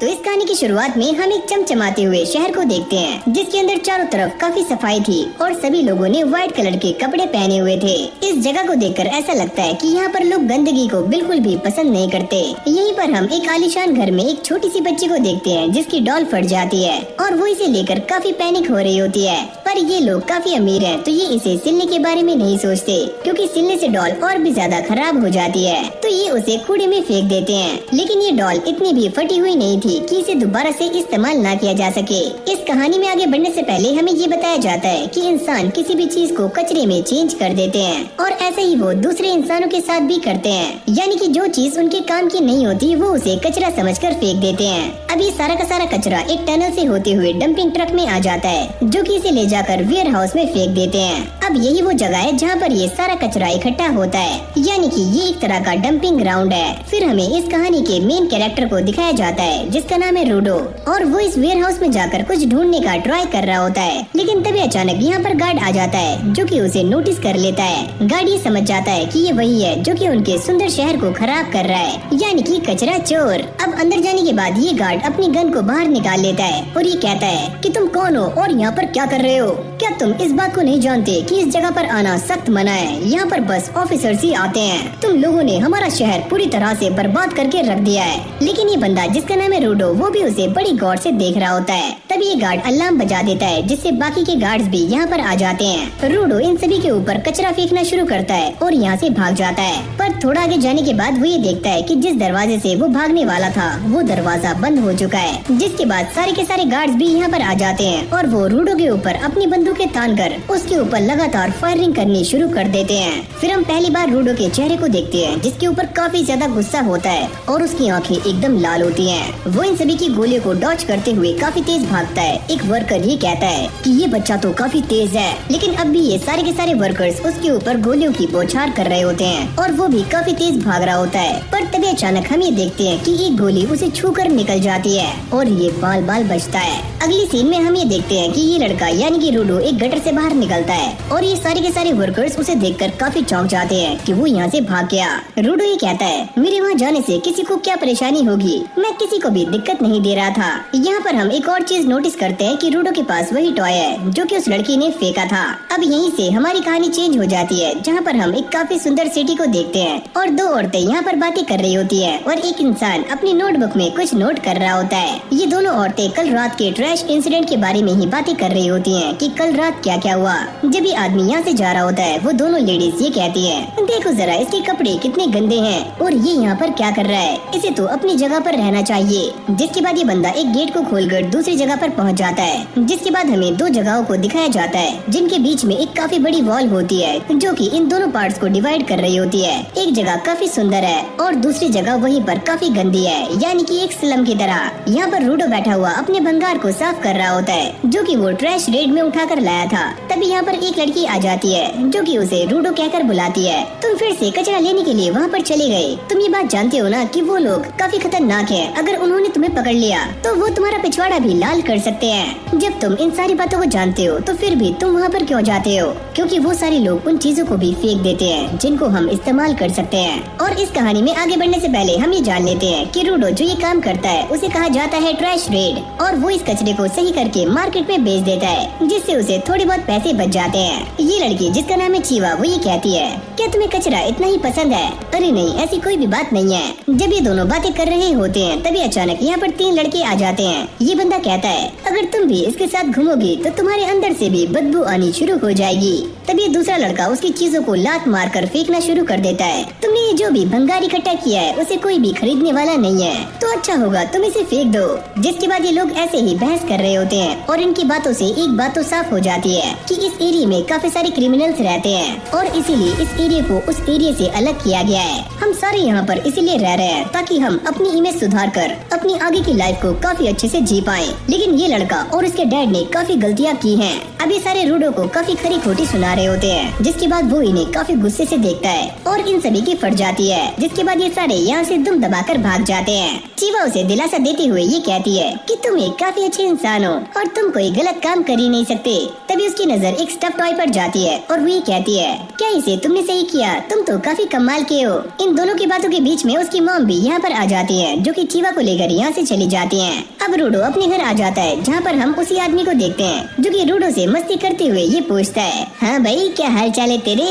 तो इस कहानी की शुरुआत में हम एक चमचमाते हुए शहर को देखते हैं, जिसके अंदर चारों तरफ काफी सफाई थी और सभी लोगों ने व्हाइट कलर के कपड़े पहने हुए थे। इस जगह को देखकर ऐसा लगता है कि यहाँ पर लोग गंदगी को बिल्कुल भी पसंद नहीं करते। यहीं पर हम एक आलीशान घर में एक छोटी सी बच्ची को देखते हैं, जिसकी डॉल फट जाती है और वो इसे लेकर काफी पैनिक हो रही होती है। पर ये लोग काफी अमीर हैं, तो ये इसे सिलने के बारे में नहीं सोचते, क्योंकि सिलने से डॉल और भी ज्यादा खराब हो जाती है। तो ये उसे कूड़े में फेंक देते हैं। लेकिन ये डॉल इतनी भी फटी हुई नहीं थी कि इसे दोबारा से इस्तेमाल ना किया जा सके। इस कहानी में आगे बढ़ने से पहले हमें ये बताया जाता है कि इंसान किसी भी चीज को कचरे में चेंज कर देते हैं, और ऐसे ही वो दूसरे इंसानों के साथ भी करते हैं। यानी कि जो चीज उनके काम की नहीं होती वो उसे कचरा समझकर फेंक देते हैं। अब ये सारा का सारा कचरा एक टनल से होते हुए डंपिंग ट्रक में आ जाता है, जो कि इसे ले जाकर वेयर हाउस में फेंक देते हैं। अब यही वो जगह है जहाँ पर ये सारा कचरा इकट्ठा होता है, यानी कि ये एक तरह का डंपिंग ग्राउंड है। फिर हमें इस कहानी के मेन कैरेक्टर को दिखाया जाता है, जिसका नाम है रूडो, और वो इस वेयर हाउस में जाकर कुछ ढूंढने का ट्राई कर रहा होता है। लेकिन तभी अचानक यहाँ पर गार्ड आ जाता है, जो कि उसे नोटिस कर लेता है। गार्ड ये समझ जाता है कि ये वही है जो कि उनके सुंदर शहर को खराब कर रहा है, यानी कि कचरा चोर। अब अंदर जाने के बाद ये गार्ड अपनी गन को बाहर निकाल लेता है और ये कहता है कि तुम कौन हो और यहाँ पर क्या कर रहे हो? क्या तुम इस बात को नहीं जानते कि इस जगह पर आना सख्त मना है? यहाँ पर बस ऑफिसर्स ही आते हैं। तुम लोगों ने हमारा शहर पूरी तरह से बर्बाद करके रख दिया है। लेकिन ये बंदा जिसका नाम है रूडो, वो भी उसे बड़ी गौर से देख रहा होता है। तभी ये गार्ड अलार्म बजा देता है, जिससे बाकी के गार्ड्स भी यहाँ पर आ जाते हैं। रूडो इन सभी के ऊपर कचरा फेंकना शुरू करता है और यहाँ से भाग जाता है। पर थोड़ा आगे जाने के बाद वो ये देखता है कि जिस दरवाजे से वो भागने वाला था वो दरवाजा बंद हो चुका है। जिसके बाद सारे के सारे गार्ड्स भी यहाँ पर आ जाते हैं और वो रूडो के ऊपर अपनी बंदूकें तानकर उसके ऊपर लगातार फायरिंग करनी शुरू कर देते हैं। फिर हम पहली बार रूडो के चेहरे को देखते हैं, जिसके ऊपर काफी ज्यादा गुस्सा होता है और उसकी आंखें एकदम लाल होती हैं। वो इन सभी की गोलियों को डॉच करते हुए काफी तेज भागता है। एक वर्कर ये कहता है कि ये बच्चा तो काफी तेज है, लेकिन अब भी ये सारे के सारे वर्कर्स उसके ऊपर गोलियों की बौछार कर रहे होते हैं और वो भी काफी तेज भाग रहा होता है। पर तभी अचानक हम ये देखते हैं कि एक गोली उसे छूकर निकल जाती है और ये बाल बाल बचता है। अगली सीन में हम ये देखते हैं कि ये लड़का यानी कि रूडो एक गटर से बाहर निकलता है और ये सारे के सारे वर्कर्स उसे देखकर काफी चौंक जाते हैं कि वो यहाँ से भाग गया। रूडो ये कहता है, मेरे वहाँ जाने से किसी को क्या परेशानी होगी? मैं किसी को भी दिक्कत नहीं दे रहा था। यहाँ पर हम एक और चीज नोटिस करते हैं कि रूडो के पास वही टॉय है जो कि उस लड़की ने फेंका था। अब यहीं से हमारी कहानी चेंज हो जाती है, जहाँ पर हम एक काफी सुंदर सिटी को देखते हैं और दो औरतें यहाँ पर बातें कर रही होती है और एक इंसान अपनी नोटबुक में कुछ नोट कर रहा होता है। ये दोनों औरतें कल रात के ट्रैश इंसिडेंट के बारे में ही बातें कर रही होती है कि कल रात क्या क्या हुआ। जब ये आदमी यहाँ से जा रहा होता है, वो दोनों लेडीज ये कहती है, देखो जरा इसके कपड़े कितने गंदे हैं और ये यहाँ पर क्या कर रहा है, इसे तो अपनी जगह पर रहना चाहिए। जिसके बाद ये बंदा एक गेट को खोलकर दूसरी जगह पर पहुँच जाता है। जिसके बाद हमें दो जगहों को दिखाया जाता है, जिनके बीच में एक काफी बड़ी वॉल होती है, जो कि इन दोनों पार्ट्स को डिवाइड कर रही होती है। एक जगह काफी सुंदर है और दूसरी जगह वहीं पर काफी गंदी है, यानी कि एक स्लम की तरह। यहाँ पर रूडो बैठा हुआ अपने भंगार को साफ कर रहा होता है, जो कि वो ट्रैश रेड में उठाकर लाया था। तभी यहाँ पर एक लड़की आ जाती है, जो कि उसे रूडो कहकर बुलाती है, तुम फिर से कचरा लेने के लिए वहाँ पर चले गए। तुम ये बात जानते हो ना कि वो लोग काफी खतरनाक हैं। अगर उन्होंने तुम्हें पकड़ लिया तो वो तुम्हारा पिछवाड़ा भी लाल कर सकते हैं। जब तुम इन सारी बातों को जानते हो तो फिर भी तुम वहाँ पर क्यों जाते हो? क्योंकि वो सारे लोग उन चीजों को भी फेंक देते हैं जिनको हम इस्तेमाल कर सकते हैं। और इस कहानी में आगे बढ़ने से पहले हम ये जान लेते हैं कि रूडो जो ये काम करता है उसे कहा जाता है ट्रैश रेड, और वो इस कचरे को सही करके मार्केट में बेच देता है, जिससे उसे थोड़े बहुत पैसे बच जाते हैं। ये लड़की जिसका नाम है चीवा, वो ये कहती है, क्या तुम्हें कचरा इतना ही पसंद है? अरे नहीं, ऐसी कोई भी बात नहीं है। जब ये दोनों बातें कर रहे होते हैं, तभी अचानक यहाँ पर तीन लड़के आ जाते हैं। ये बंदा कहता है, अगर तुम भी इसके साथ घूमोगी तो तुम्हारे अंदर से भी बदबू आनी शुरू हो जाएगी। तभी दूसरा लड़का उसकी चीजों को लात मारकर फेंकना शुरू कर देता है। तुमने ये जो भी भंगार इकट्ठा किया है उसे कोई भी खरीदने वाला नहीं है, तो अच्छा होगा तुम इसे फेंक दो। जिसके बाद ये लोग ऐसे ही बहस कर रहे होते हैं और इनकी बातों से एक बात तो साफ हो जाती है कि इस एरिया में काफी सारे क्रिमिनल्स रहते हैं और इसीलिए इस एरिया को उस एरिया से अलग किया गया है। हम सारे यहाँ पर इसीलिए रह रहे हैं ताकि हम अपनी इमेज सुधार कर अपनी आगे की लाइफ को काफी अच्छे से जी पाएं। लेकिन ये लड़का और इसके डैड ने काफी गलतियाँ की हैं। अब ये सारे रूडो को काफी खरी खोटी सुना रहे होते हैं, जिसके बाद वो इन्हें काफी गुस्से से देखता है और इन सभी की फट जाती है। जिसके बाद ये सारे यहाँ से दुम दबाकर भाग जाते हैं। चीवा उसे दिलासा देते हुए ये कहती है कि तुम एक काफी अच्छे इंसान हो और तुम कोई गलत काम कर ही नहीं सकते। तभी उसकी नजर एक स्टफ टॉय पर जाती है और वो ये कहती है, क्या इसे तुमने सही किया, तुम तो काफी कमाल के हो। इन दोनों की बातों के बीच में उसकी मॉम भी यहाँ पर आ जाती है, जो कि चीवा को लेकर यहाँ से चली जाती है। अब रूडो अपने घर आ जाता है, जहाँ पर हम उसी आदमी को देखते हैं, जो कि रूडो से मस्ती करते हुए ये पूछता है, हाँ भाई क्या हाल चाल है तेरे?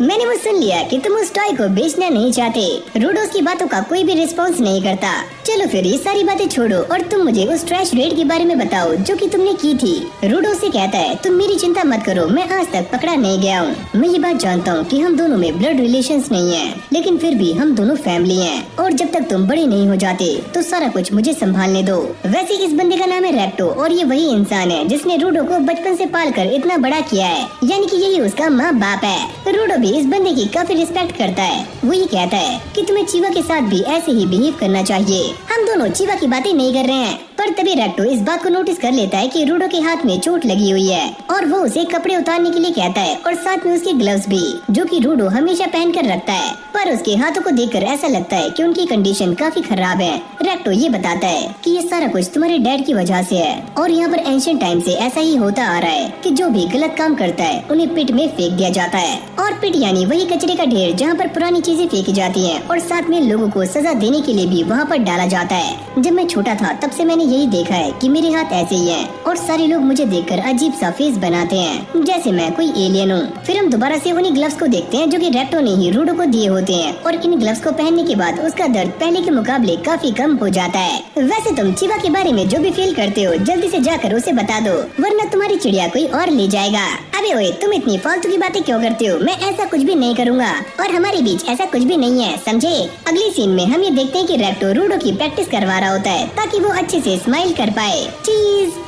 मैंने वो सुन लिया कि तुम उस टॉय को बेचना नहीं चाहते। रूडो उसकी बातों का कोई भी रिस्पॉन्स नहीं करता। चलो फिर ये सारी बातें छोड़ो और तुम मुझे उस ट्रैश रेड के बारे में बताओ जो कि तुमने की थी। रूडो से कहता है, तुम मेरी चिंता मत करो, मैं आज तक पकड़ा नहीं गया हूँ। मैं ये बात जानता हूँ कि हम दोनों में ब्लड रिलेशंस नहीं है, लेकिन फिर भी हम दोनों फैमिली हैं और जब तक तुम बड़े नहीं हो जाते तो सारा कुछ मुझे संभालने दो। वैसे इस बंदे का नाम है रैक्टो और ये वही इंसान है जिसने रूडो को बचपन से पालकर इतना बड़ा किया है, यानी कि यही उसका माँ बाप है। रूडो भी इस बंदे की काफी रिस्पेक्ट करता है। वो ये कहता है कि तुम्हें चीवा के साथ भी ऐसे ही बिहेव करना चाहिए। हम दोनों चीवा की बातें नहीं कर रहे हैं, पर तभी रैक्टो इस बात को नोटिस कर लेता है कि रूडो के हाथ में चोट लगी हुई है और वो उसे कपड़े उतारने के लिए कहता है और साथ में उसके ग्लव्स भी, जो कि रूडो हमेशा पहन कर रखता है। पर उसके हाथों को देखकर ऐसा लगता है कि उनकी कंडीशन काफी खराब है। रैक्टो ये बताता है कि ये सारा कुछ तुम्हारे डैड की वजह से है और यहाँ पर एंशिएंट टाइम से ऐसा ही होता आ रहा है कि जो भी गलत काम करता है उन्हें पिट में फेंक दिया जाता है। और पिट यानी वही कचरे का ढेर जहाँ पर पुरानी चीजें फेंकी जाती है और साथ में लोगों को सजा देने के लिए भी वहाँ पर डाला जाता है। जब मैं छोटा था तब से मैंने यही देखा है कि मेरे हाथ ऐसे ही हैं और सारे लोग मुझे देखकर अजीब सा फेस बनाते हैं, जैसे मैं कोई एलियन हूँ। फिर हम दोबारा से उन्हीं ग्लव्स को देखते हैं जो कि रैक्टो ने ही रूडो को दिए होते हैं और इन ग्लव्स को पहनने के बाद उसका दर्द पहले के मुकाबले काफी कम हो जाता है। वैसे तुम चीवा के बारे में जो भी फील करते हो जल्दी से जाकर उसे बता दो, वरना तुम्हारी चिड़िया कोई और ले जाएगा। अबे ओए, तुम इतनी फालतू की बातें क्यों करते हो? मैं ऐसा कुछ भी नहीं करूँगा और हमारे बीच ऐसा कुछ भी नहीं है, समझे? अगली सीन में हम ये देखते हैं कि रैक्टो रूडो की प्रैक्टिस करवा रहा होता है ताकि वो अच्छे से स्माइल कर पाए। चीज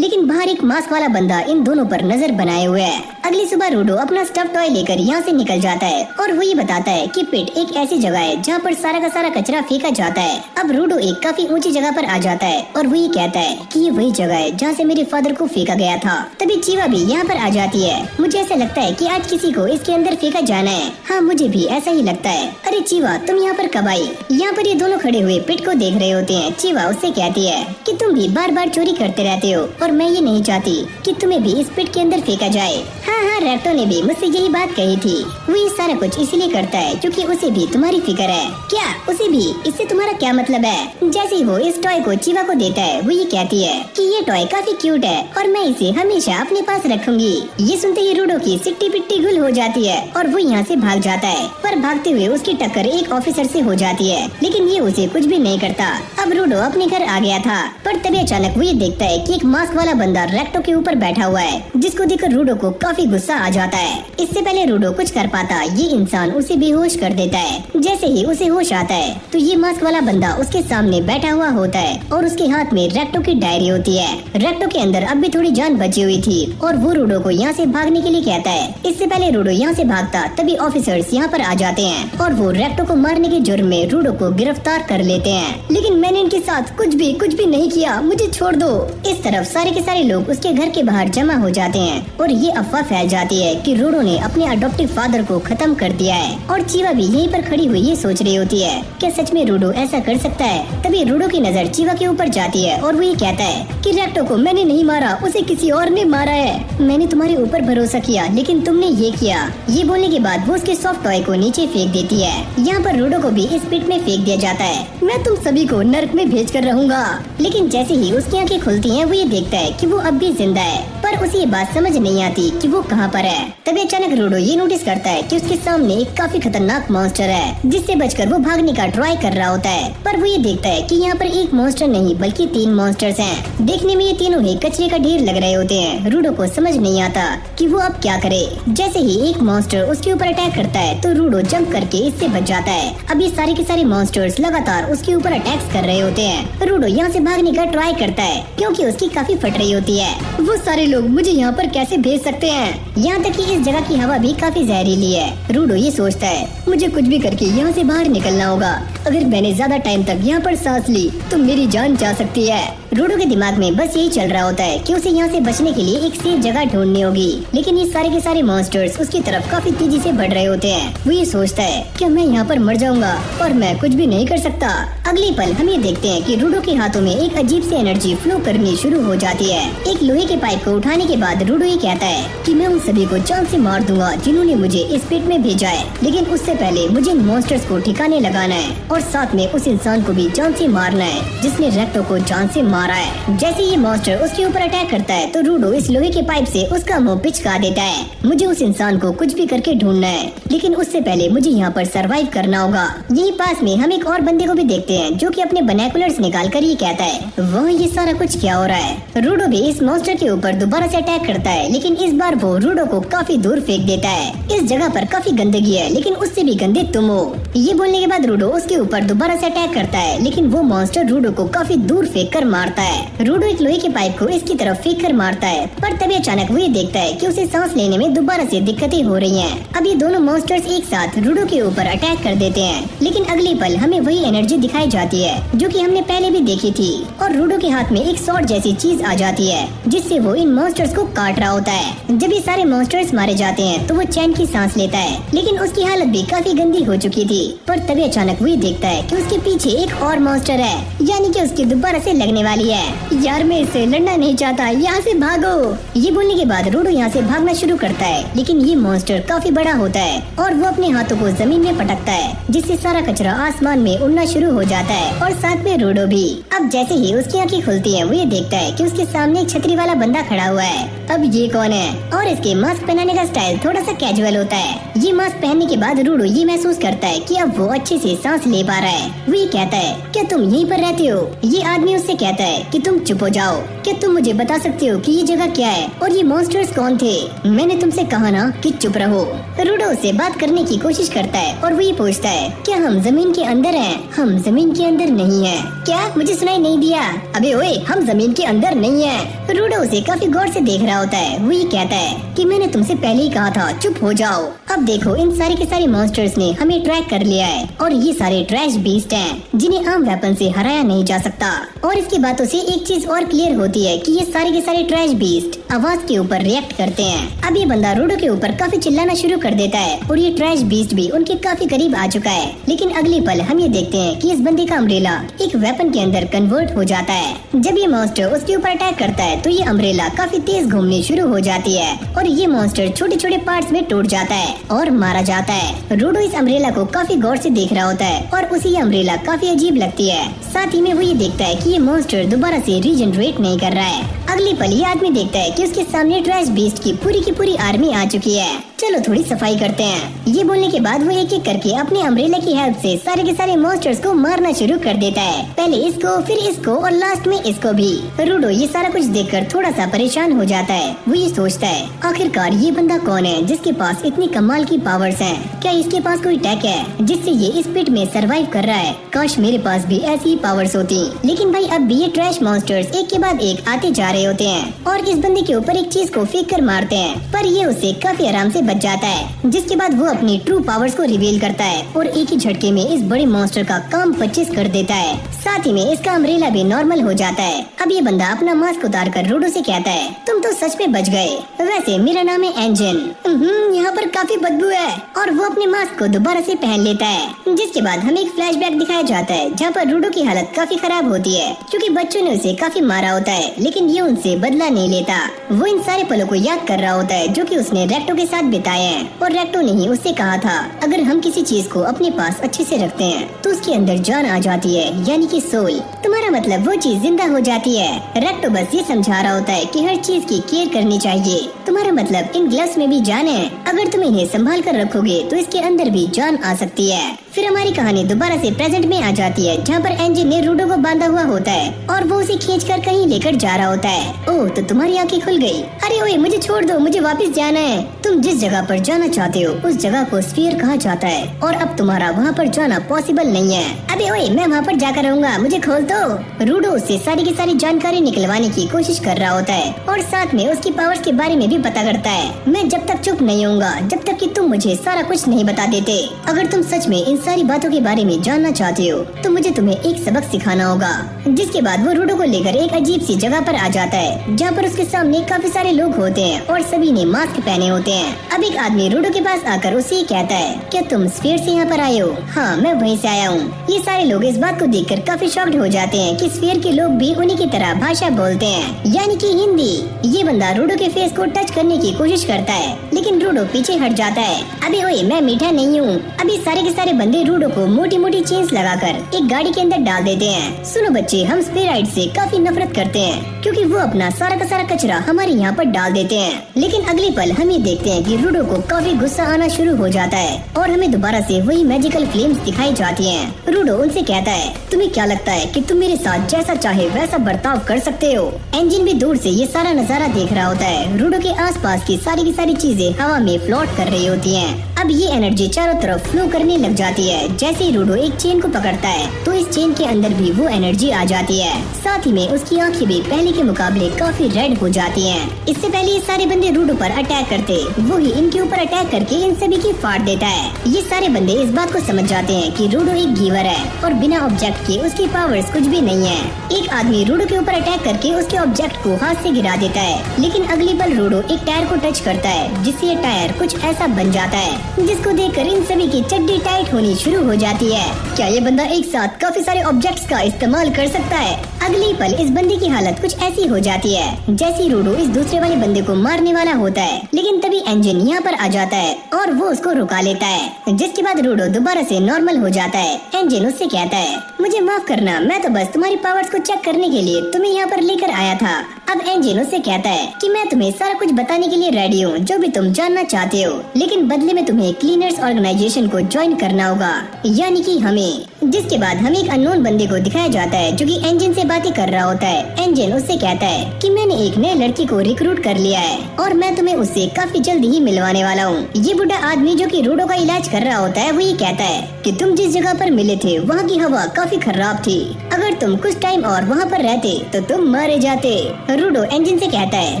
लेकिन बाहर एक मास्क वाला बंदा इन दोनों पर नजर बनाए हुए है। अगली सुबह रूडो अपना स्टफ टॉय लेकर यहाँ से निकल जाता है और वो ये बताता है कि पिट एक ऐसी जगह है जहाँ पर सारा का सारा कचरा फेंका जाता है। अब रूडो एक काफी ऊंची जगह पर आ जाता है और वो ये कहता है कि ये वही जगह है जहाँ से मेरे फादर को फेंका गया था। तभी चीवा भी यहाँ पर आ जाती है। मुझे ऐसा लगता है कि आज किसी को इसके अंदर फेंका जाना है। हाँ, मुझे भी ऐसा ही लगता है। अरे चीवा, तुम यहाँ पर कब आई? यहाँ पर ये दोनों खड़े हुए पिट को देख रहे होते हैं। चीवा उससे कहती है कि तुम भी बार बार चोरी करते रहते हो और मैं ये नहीं चाहती कि तुम्हें भी इस पिट के अंदर फेंका जाए। हाँ, रैक्टो ने भी मुझसे यही बात कही थी। वो ये सारा कुछ इसीलिए करता है क्योंकि उसे भी तुम्हारी फिक्र है। क्या उसे भी? इससे तुम्हारा क्या मतलब है? जैसे ही वो इस टॉय को चीवा को देता है वो ये कहती है कि ये टॉय काफी क्यूट है और मैं इसे हमेशा अपने पास रखूंगी। ये सुनते ही रूडो की सिट्टी पिट्टी गुल हो जाती है और वो यहाँ से भाग जाता है, पर भागते हुए उसकी टक्कर एक ऑफिसर से हो जाती है, लेकिन ये उसे कुछ भी नहीं करता। अब रूडो अपने घर आ गया था, पर तभी अचानक वो ये देखता है कि एक मास्क वाला बंदा रैक्टो के ऊपर बैठा हुआ है, जिसको देखकर रूडो को काफी गुस्सा आ जाता है। इससे पहले रूडो कुछ कर पाता, ये इंसान उसे बेहोश कर देता है। जैसे ही उसे होश आता है तो ये मास्क वाला बंदा उसके सामने बैठा हुआ होता है और उसके हाथ में रैक्टो की डायरी होती है। रैक्टो के अंदर अब भी थोड़ी जान बची हुई थी और वो रूडो को यहाँ से भागने के लिए कहता है। इससे पहले रूडो यहाँ से भागता तभी ऑफिसर्स यहाँ पर आ जाते हैं और वो रैक्टो को मारने के जुर्म में रूडो को गिरफ्तार कर लेते हैं। लेकिन मैंने इनके साथ कुछ भी नहीं किया, मुझे छोड़ दो। इस तरफ सारे के सारे लोग उसके घर के बाहर जमा हो जाते हैं और ये अफवाह फैल जाती है कि रूडो ने अपने अडॉप्टिव फादर को खत्म कर दिया है। और चीवा भी यहीं पर खड़ी हुई ये सोच रही होती है, क्या सच में रूडो ऐसा कर सकता है? तभी रूडो की नजर चीवा के ऊपर जाती है और वो ये कहता है कि रैक्टो को मैंने नहीं मारा, उसे किसी और ने मारा है। मैंने तुम्हारे ऊपर भरोसा किया लेकिन तुमने ये किया। ये बोलने के बाद वो उसके सॉफ्ट टॉय को नीचे फेंक देती है। यहाँ पर रूडो को भी इस पिट में फेंक दिया जाता है। मैं तुम सभी को नर्क में भेज कर रहूंगा। लेकिन जैसे ही उसकी आंखें खुलती हैं वो ये देखता है कि वो अब भी जिंदा है, पर उसे ये बात समझ नहीं आती कि वो कहाँ पर है। तभी अचानक रूडो ये नोटिस करता है कि उसके सामने एक काफी खतरनाक मॉन्स्टर है, जिससे बचकर वो भागने का ट्राई कर रहा होता है। पर वो ये देखता है कि यहाँ पर एक मॉन्स्टर नहीं बल्कि 3 मॉन्स्टर्स हैं। देखने में ये तीनों ही कचरे का ढेर लग रहे होते हैं। रूडो को समझ नहीं आता कि वो अब क्या करे। जैसे ही एक मॉन्स्टर उसके ऊपर अटैक करता है तो रूडो जंप करके इससे बच जाता है। अब ये सारे के सारे मॉन्स्टर्स लगातार उसके ऊपर अटैक्स कर रहे होते हैं। रूडो यहाँ से भागने का ट्राई करता है क्योंकि उसकी काफी फट रही होती है। वो सारे लोग मुझे यहाँ पर कैसे भेज सकते हैं? यहाँ तक कि इस जगह की हवा भी काफी जहरीली है। रूडो ये सोचता है मुझे कुछ भी करके यहाँ से बाहर निकलना होगा। अगर मैंने ज्यादा टाइम तक यहाँ पर सांस ली तो मेरी जान जा सकती है। रूडो के दिमाग में बस यही चल रहा होता है कि उसे यहाँ से बचने के लिए एक सेफ जगह ढूंढनी होगी, लेकिन ये सारे के सारे मॉन्स्टर्स उसकी तरफ काफी तेजी से बढ़ रहे होते हैं। वो ये सोचता है कि मैं यहाँ पर मर जाऊंगा और मैं कुछ भी नहीं कर सकता। अगले पल हम ये देखते हैं कि रूडो के हाथों में एक अजीब सी एनर्जी फ्लो करनी शुरू हो जाती है। एक लोहे के पाइप को उठाने के बाद रूडो ये कहता है कि मैं उन सभी को जान से मार दूंगा जिन्होंने मुझे इस पेट में भेजा है, लेकिन उससे पहले मुझे मॉन्स्टर्स को ठिकाने लगाना है और साथ में उस इंसान को भी जान से मारना है जिसने रेक्टो को जान से मारा है। जैसे ये मॉन्स्टर उसके ऊपर अटैक करता है तो रूडो इस लोहे के पाइप से उसका मुंह पिचका देता है। मुझे उस इंसान को कुछ भी करके ढूंढना है, लेकिन उससे पहले मुझे यहाँ पर सरवाइव करना होगा। यही पास में हम एक और बंदे को भी देखते हैं जो कि अपने बाइनोकुलर्स निकाल कर ये कहता है वहाँ ये सारा कुछ क्या हो रहा है। रूडो भी इस मॉन्स्टर के ऊपर दोबारा से अटैक करता है, लेकिन इस बार वो रूडो को काफी दूर फेंक देता है। इस जगह पर काफी गंदगी है, लेकिन उससे भी गंदे तुम हो। ये बोलने के बाद रूडो उसके ऊपर दोबारा से अटैक करता है, लेकिन वो मॉन्स्टर रूडो को काफी दूर फेंक कर मारता है। रूडो एक लोहे के पाइप को इसकी तरफ फेंक कर मारता है, पर तभी अचानक वो ये देखता है कि उसे सांस लेने में दोबारा से दिक्कतें हो रही हैं। अब ये दोनों मॉन्स्टर्स एक साथ रूडो के ऊपर अटैक कर देते हैं, लेकिन अगले पल हमें वही एनर्जी दिखाई जाती है जो कि हमने पहले भी देखी थी, और रूडो के हाथ में एक सॉर्ड जैसी चीज आ जाती है जिससे वो इन मॉन्स्टर्स को काट रहा होता है। जब ये सारे मॉन्स्टर्स मारे जाते हैं तो वो चैन की सांस लेता है, लेकिन उसकी हालत भी काफी गंदी हो चुकी थी। पर तभी अचानक वो ये देखता है कि उसके पीछे एक और मॉन्स्टर है, यानी कि उसकी दोबारा से लगने वाली है। यार मैं इससे लड़ना नहीं चाहता, यहाँ से भागो। ये बोलने के बाद रूडो यहाँ से भागना शुरू करता है, लेकिन ये मॉन्स्टर काफी बड़ा होता है और वो अपने हाथों को जमीन में पटकता है, जिससे सारा कचरा आसमान में उड़ना शुरू हो जाता है और साथ में रूडो भी। अब जैसे ही उसकी आंखें खुलती हैं, वो ये देखता है कि उसके सामने एक छतरी वाला बंदा खड़ा हुआ है। अब ये कौन है? और इसके मास्क पहनाने का स्टाइल थोड़ा सा कैजुअल होता है। ये मास्क पहनने के बाद रूडो ये महसूस करता है कि अब वो अच्छे से सांस ले पा रहा है। वो ये कहता है क्या तुम यहीं पर रहते हो? ये आदमी उससे कहता है कि तुम चुप हो जाओ, क्या तुम मुझे बता सकते हो कि ये जगह क्या है और ये मॉन्स्टर्स कौन थे? मैंने तुमसे कहा ना कि चुप रहो। रूडो उससे बात करने की कोशिश करता है और वो ये पूछता है क्या हम जमीन के अंदर हैं? हम जमीन के अंदर नहीं है। क्या? मुझे सुनाई नहीं दिया? अबे ओए, हम जमीन के अंदर नहीं है। रूडो उसे काफी गौर से देख रहा होता है। वो ये कहता है कि मैंने तुमसे पहले ही कहा था चुप हो जाओ। अब देखो इन सारे के सारे मॉन्स्टर्स ने हमें ट्रैक कर लिया है और ये सारे ट्रैश बीस्ट हैं जिन्हें आम वेपन से हराया नहीं जा सकता। और इसकी बातों से एक चीज और क्लियर होती है कि ये सारे के सारे ट्रैश बीस्ट आवाज के ऊपर रिएक्ट करते हैं। अब ये बंदा रूडो के ऊपर काफी चिल्लाना शुरू कर देता है और ये ट्रैश बीस्ट भी उनके काफी करीब आ चुका है, लेकिन अगले पल हम ये देखते हैं कि इस बंदे का अम्ब्रेला एक वेपन के अंदर कन्वर्ट हो जाता है। जब ये मॉन्स्टर उसके ऊपर अटैक करता है तो ये अम्ब्रेला काफी तेज घूमनी शुरू हो जाती है और ये मॉन्स्टर छोटे छोटे पार्ट्स में टूट जाता है और मारा जाता है। रूडो इस अम्ब्रेला को काफी गौर से देख रहा होता है और उसे ये अम्ब्रेला काफी अजीब लगती है। साथ ही में वो ये देखता है कि ये मॉन्स्टर दोबारा से रीजनरेट नहीं कर रहा है। अगले पल ये आदमी देखता है कि उसके सामने ट्रैश बीस्ट की पूरी आर्मी आ चुकी है। चलो थोड़ी सफाई करते हैं। ये बोलने के बाद वो एक एक करके अपने अम्ब्रेला की हेल्प से सारे के सारे मॉन्स्टर्स को मारना शुरू कर देता है। पहले इसको, फिर इसको और लास्ट में इसको भी। रूडो ये सारा कुछ देखकर थोड़ा सा परेशान हो जाता है। वो ये सोचता है आखिरकार ये बंदा कौन है जिसके पास इतनी कमाल की पावर्स हैं? क्या इसके पास कोई टेक है जिससे ये इस पिट में सरवाइव कर रहा है? काश मेरे पास भी ऐसी ही पावर्स होती। लेकिन भाई अब भी ये ट्रैश मॉन्स्टर्स एक के बाद एक आते जा रहे होते हैं और इस बंदे के ऊपर एक चीज को फेंक कर मारते हैं, पर ये उसे काफी आराम से बच जाता है। जिसके बाद वो अपनी ट्रू पावर्स को रिवील करता है और एक ही झटके में इस बड़े मॉन्स्टर का काम 25 कर देता है। साथ ही में इसका अम्ब्रेला भी नॉर्मल हो जाता है। अब ये बंदा अपना मास्क उतार कर रूडो से कहता है तुम तो सच में बच गए। वैसे मेरा नाम है एंजन। यहाँ पर काफी बदबू है। और वो अपने मास्क को दोबारा से पहन लेता है। जिसके बाद हमें एक फ्लैशबैक दिखाया जाता है जहाँ पर रूडो की हालत काफी खराब होती है क्योंकि बच्चों ने उसे काफी मारा होता है, लेकिन ये उनसे बदला नहीं लेता। वो इन सारे पलों को याद कर रहा होता है जो कि उसने रेक्टो के साथ बिताए हैं और रेक्टो ने ही उससे कहा था अगर हम किसी चीज को अपने पास अच्छे से रखते हैं तो उसके अंदर जान आ जाती है, यानी कि सोल। तुम्हारा मतलब वो चीज जिंदा हो जाती है। रेक्टो बस ये समझा रहा होता है कि हर चीज की केयर करनी चाहिए। तुम्हारा मतलब इन ग्लव्स में भी जान है, अगर तुम इन्हें संभाल कर रखोगे तो इसके अंदर भी जान आ सकती है। फिर हमारी कहानी दोबारा से प्रेजेंट में आ जाती है जहाँ पर एंजन ने रूडो को बांधा हुआ होता है और वो उसे खींचकर कहीं लेकर जा रहा होता है। ओह, तो तुम्हारी आंखें खुल गई। अरे ओए, मुझे छोड़ दो, मुझे वापस जाना है। तुम जिस जगह पर जाना चाहते हो उस जगह को स्फीयर कहा जाता है और अब तुम्हारा वहाँ पर जाना पॉसिबल नहीं है। अबे ओए, मैं वहाँ पर जाकर रहूंगा, मुझे खोल दो। रूडो उससे सारी की सारी जानकारी निकलवाने की कोशिश कर रहा होता है और साथ में उसकी पावर्स के बारे में भी पता करता है। मैं जब तक चुप नहीं होऊंगा जब तक कि तुम मुझे सारा कुछ नहीं बता देते। अगर तुम सच में इन सारी बातों के बारे में जानना चाहते हो तो मुझे तुम्हें एक सबक सिखाना होगा। जिसके बाद वो रूडो को लेकर एक अजीब सी जगह पर आ जाता है जहाँ पर उसके सामने काफी सारे लोग होते हैं और सभी ने मास्क पहने होते हैं। अब एक आदमी रूडो के पास आकर उसे ये कहता है, क्या तुम स्फीयर से यहाँ पर आए हो? हाँ, मैं वहीं से आया हूँ। ये सारे लोग इस बात को देखकर काफी शॉक्ड हो जाते हैं कि स्फीयर के लोग भी उन्हीं की तरह भाषा बोलते हैं, यानी कि हिंदी। ये बंदा रूडो के फेस को टच करने की कोशिश करता है लेकिन रूडो पीछे हट जाता है। अबे ओए, मैं मीठा नहीं हूँ। अभी सारे के सारे बंदे रूडो को मोटी मोटी चेन्स लगाकर एक गाड़ी के अंदर डाल देते हैं। सुनो बच्चे, हम स्फीराइड से काफी नफरत करते हैं क्योंकि वो अपना सारा का सारा कचरा हमारे यहाँ पर डाल देते हैं। लेकिन अगले पल हम ये देखते हैं कि रूडो को काफी गुस्सा आना शुरू हो जाता है और हमें दोबारा से वही मैजिकल फ्लेम्स दिखाई जाती हैं। रूडो उनसे कहता है, तुम्हें क्या लगता है कि तुम मेरे साथ जैसा चाहे वैसा बर्ताव कर सकते हो? एंजिन भी दूर से ये सारा नजारा देख रहा होता है। रूडो के आसपास की सारी चीजें हवा में फ्लोट कर रही होती हैं। अब ये एनर्जी चारों तरफ फ्लो करने लग जाती है। जैसे ही रूडो एक चेन को पकड़ता है तो इस चेन के अंदर भी वो एनर्जी आ जाती है। साथ ही में उसकी आंखें भी पहले के मुकाबले काफी रेड हो जाती हैं। इससे पहले ये सारे बंदे रूडो पर अटैक करते, वो ही इनके ऊपर अटैक करके इन सभी की फाड़ देता है। ये सारे बंदे इस बात को समझ जाते हैं कि रूडो एक गिवर है और बिना ऑब्जेक्ट के उसकी पावर्स कुछ भी नहीं है। एक आदमी रूडो के ऊपर अटैक करके उसके ऑब्जेक्ट को हाथ से गिरा देता है लेकिन अगली पल रूडो एक टायर को टच करता है जिससे ये टायर कुछ ऐसा बन जाता है जिसको देखकर इन सभी की चड्डी टाइट होनी शुरू हो जाती है। क्या ये बंदा एक साथ काफी सारे ऑब्जेक्ट्स का इस्तेमाल कर सकता है? अगली पल इस बंदे की हालत कुछ ऐसी हो जाती है जैसे रूडो इस दूसरे वाले बंदे को मारने वाला होता है लेकिन तभी एंजिन यहाँ पर आ जाता है और वो उसको रुका लेता है। जिसके बाद रूडो दोबारा से नॉर्मल हो जाता है। एंजिन उससे कहता है, मुझे माफ करना, मैं तो बस तुम्हारी पावर्स को चेक करने के लिए तुम्हें यहाँ पर लेकर आया था। अब एंजिन उससे कहता है कि मैं तुम्हें सारा कुछ बताने के लिए रेडी हूँ जो भी तुम जानना चाहते हो, लेकिन बदले में तुम्हें क्लीनर्स ऑर्गेनाइजेशन को ज्वाइन करना होगा, यानी कि हमें। जिसके बाद हमें एक अननोन बंदे को दिखाया जाता है जो कि एंजिन से बातें कर रहा होता है। एंजिन उससे कहता है कि मैंने एक नए लड़की को रिक्रूट कर लिया है और मैं तुम्हें उससे काफी जल्दी ही मिलवाने वाला हूँ। ये बुढ़ा आदमी जो कि रूडो का इलाज कर रहा होता है वो ये कहता है कि तुम जिस जगह पर मिले थे वहाँ की हवा काफी खराब थी, अगर तुम कुछ टाइम और वहाँ पर रहते तो तुम मारे जाते। रूडो एंजिन से कहता है,